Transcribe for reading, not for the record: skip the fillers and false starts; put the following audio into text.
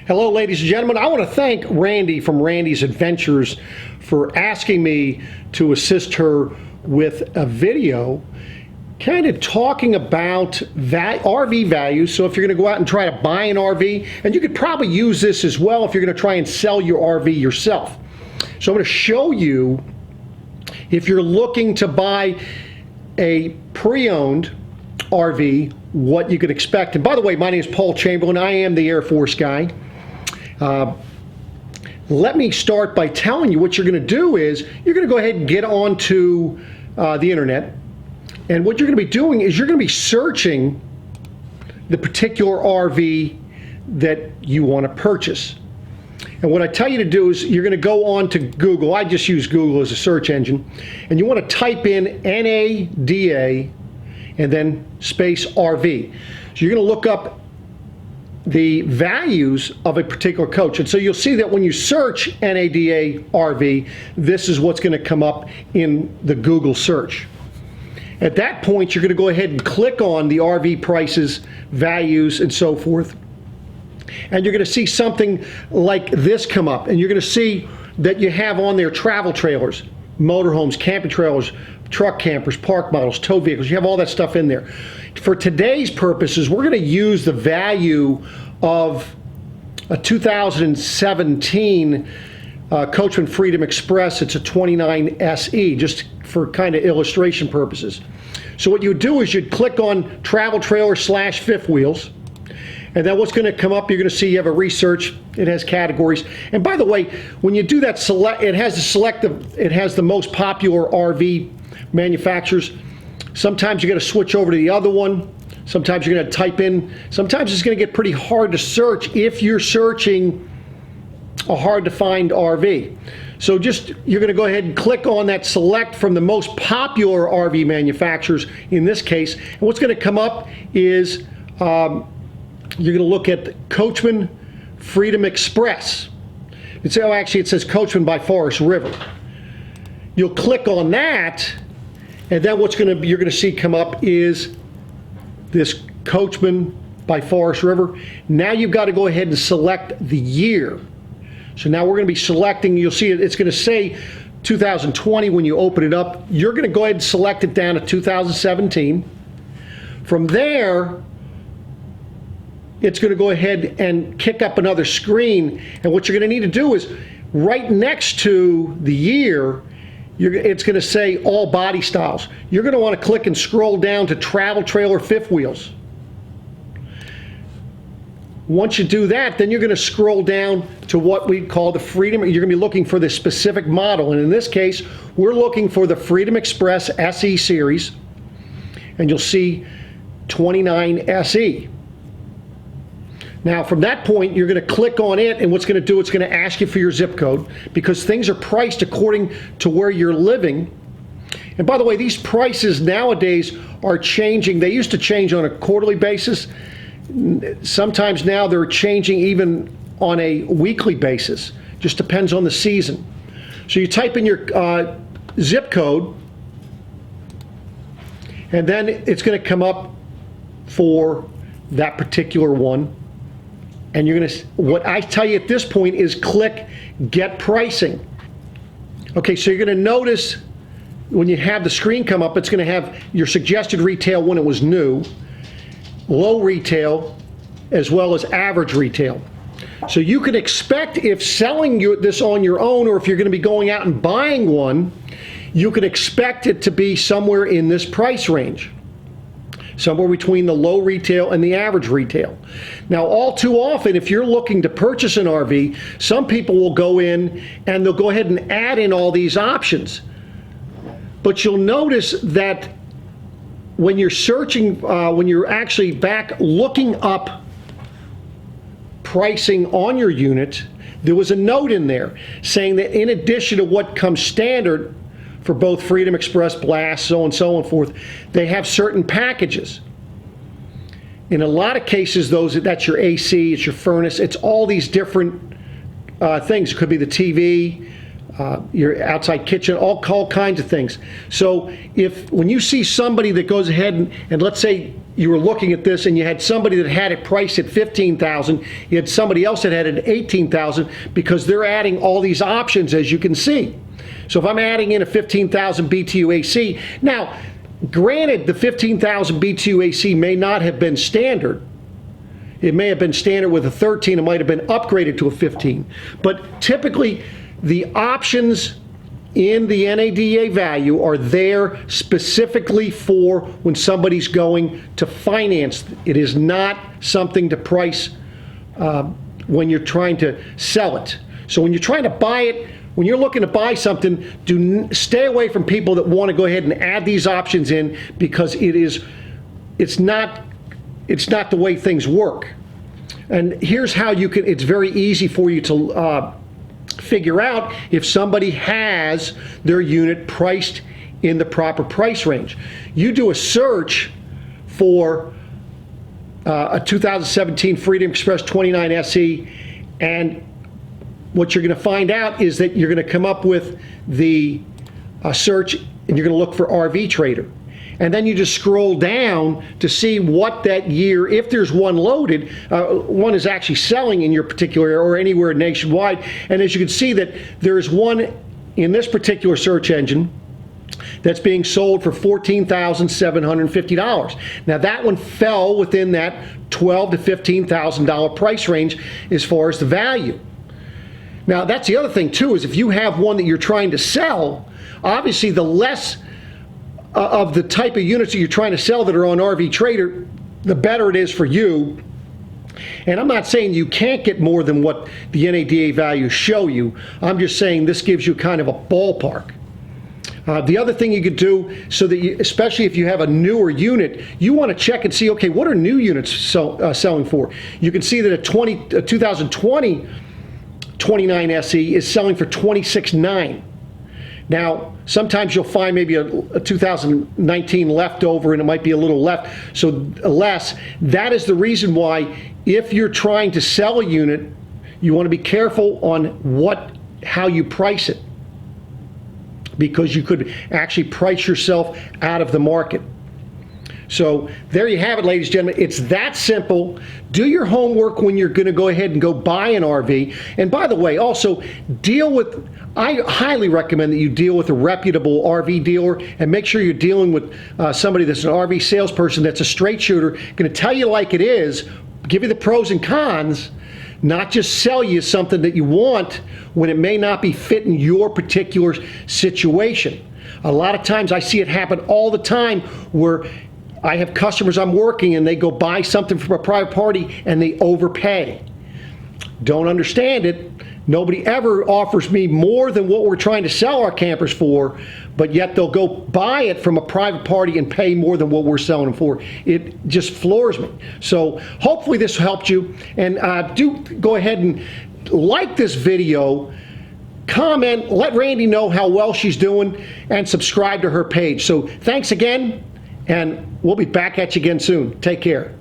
Hello, ladies and gentlemen. I want to thank Randy from Randy's Adventures for asking me to assist her with a video kind of talking about RV values. So if you're going to go out and try to buy an RV, and you could probably use this as well if you're going to try and sell your RV yourself. So I'm going to show you, if you're looking to buy a pre-owned RV, what you could expect. And by the way, my name is Paul Chamberlain. I am the Air Force guy. Let me start by telling you what you're going to do is you're going to go ahead and get onto the internet, and what you're going to be doing is you're going to be searching the particular RV that you want to purchase. And what I tell you to do is you're going to go on to Google. I just use Google as a search engine, and you want to type in NADA and then space RV. So you're going to look up the values of a particular coach. And so you'll see that when you search NADA RV, this is what's going to come up in the Google search. At that point, you're going to go ahead and click on the RV prices, values, and so forth. And you're going to see something like this come up. And you're going to see that you have on there travel trailers, motorhomes, camping trailers, truck campers, park models, tow vehicles. You have all that stuff in there. For today's purposes, we're going to use the value of a 2017 Coachman Freedom Express. It's a 29 SE, just for kind of illustration purposes. So what you would do is you'd click on travel trailer / fifth wheels. And then what's going to come up, you're going to see you have a research. It has categories. And by the way, when you do that select, it has the most popular RV manufacturers. Sometimes you're going to switch over to the other one. Sometimes you're going to type in. Sometimes it's going to get pretty hard to search if you're searching a hard to find RV. So you're going to go ahead and click on that select from the most popular RV manufacturers in this case. And what's going to come up is you're going to look at the Coachman Freedom Express. It says Coachman by Forest River. You'll click on that, and then you're going to see come up is this Coachman by Forest River. Now you've got to go ahead and select the year. So now we're going to be selecting, you'll see it's going to say 2020 when you open it up. You're going to go ahead and select it down to 2017. From there, it's going to go ahead and kick up another screen. And what you're going to need to do is right next to the year, it's going to say all body styles. You're going to want to click and scroll down to travel trailer fifth wheels. Once you do that, then you're going to scroll down to what we call the Freedom. You're going to be looking for the specific model. And in this case, we're looking for the Freedom Express SE series. And you'll see 29 SE. Now, from that point, you're going to click on it, and what's going to do, it's going to ask you for your zip code, because things are priced according to where you're living. And by the way, these prices nowadays are changing. They used to change on a quarterly basis. Sometimes now they're changing even on a weekly basis. Just depends on the season. So you type in your zip code, and then it's going to come up for that particular one. And you're going to, what I tell you at this point is click Get Pricing. Okay, so you're going to notice when you have the screen come up, it's going to have your suggested retail when it was new, low retail, as well as average retail. So you can expect, if selling this on your own, or if you're going to be going out and buying one, you can expect it to be somewhere in this price range. Somewhere between the low retail and the average retail. Now, all too often, if you're looking to purchase an RV, some people will go in and they'll go ahead and add in all these options. But you'll notice that when you're searching, when you're actually back looking up pricing on your unit, there was a note in there saying that in addition to what comes standard for both Freedom Express, Blast, so on and so on forth, they have certain packages. In a lot of cases, that's your AC, it's your furnace, it's all these different things. It could be the TV, your outside kitchen, all kinds of things. So when you see somebody that goes ahead and let's say you were looking at this and you had somebody that had it priced at $15,000, you had somebody else that had it at $18,000, because they're adding all these options, as you can see. So if I'm adding in a 15,000 BTU AC, now granted the 15,000 BTU AC may not have been standard. It may have been standard with a 13, it might have been upgraded to a 15. But typically the options in the NADA value are there specifically for when somebody's going to finance. It is not something to price when you're trying to sell it. So when you're trying to buy it, when you're looking to buy something, stay away from people that want to go ahead and add these options in, because it's not the way things work. And here's how you can, it's very easy for you to figure out if somebody has their unit priced in the proper price range. You do a search for a 2017 Freedom Express 29 SE, and what you're going to find out is that you're going to come up with the search, and you're going to look for RV Trader. And then you just scroll down to see what that year, if there's one loaded, one is actually selling in your particular area or anywhere nationwide. And as you can see that there's one in this particular search engine that's being sold for $14,750. Now that one fell within that $12,000 to $15,000 price range as far as the value. Now that's the other thing too, is if you have one that you're trying to sell, obviously the less of the type of units that you're trying to sell that are on RV Trader, the better it is for you. And I'm not saying you can't get more than what the NADA values show you. I'm just saying this gives you kind of a ballpark. The other thing you could do, so that you, especially if you have a newer unit, you want to check and see, okay, what are new units selling for? You can see that a 2020 29 SE is selling for $26,900. Now, sometimes you'll find maybe a 2019 leftover, and it might be a little left, so less. That is the reason why, if you're trying to sell a unit, you want to be careful on how you price it, because you could actually price yourself out of the market. So there you have it, ladies and gentlemen. It's that simple. Do your homework when you're going to go ahead and go buy an RV. And by the way, also I highly recommend that you deal with a reputable RV dealer, and make sure you're dealing with somebody that's an RV salesperson that's a straight shooter, going to tell you like it is, give you the pros and cons, not just sell you something that you want when it may not be fitting your particular situation. A lot of times I see it happen all the time, where I have customers I'm working and they go buy something from a private party and they overpay. Don't understand it. Nobody ever offers me more than what we're trying to sell our campers for, but yet they'll go buy it from a private party and pay more than what we're selling them for. It just floors me. So hopefully this helped you, and do go ahead and like this video, comment, let Randy know how well she's doing, and subscribe to her page. So thanks again, and we'll be back at you again soon. Take care.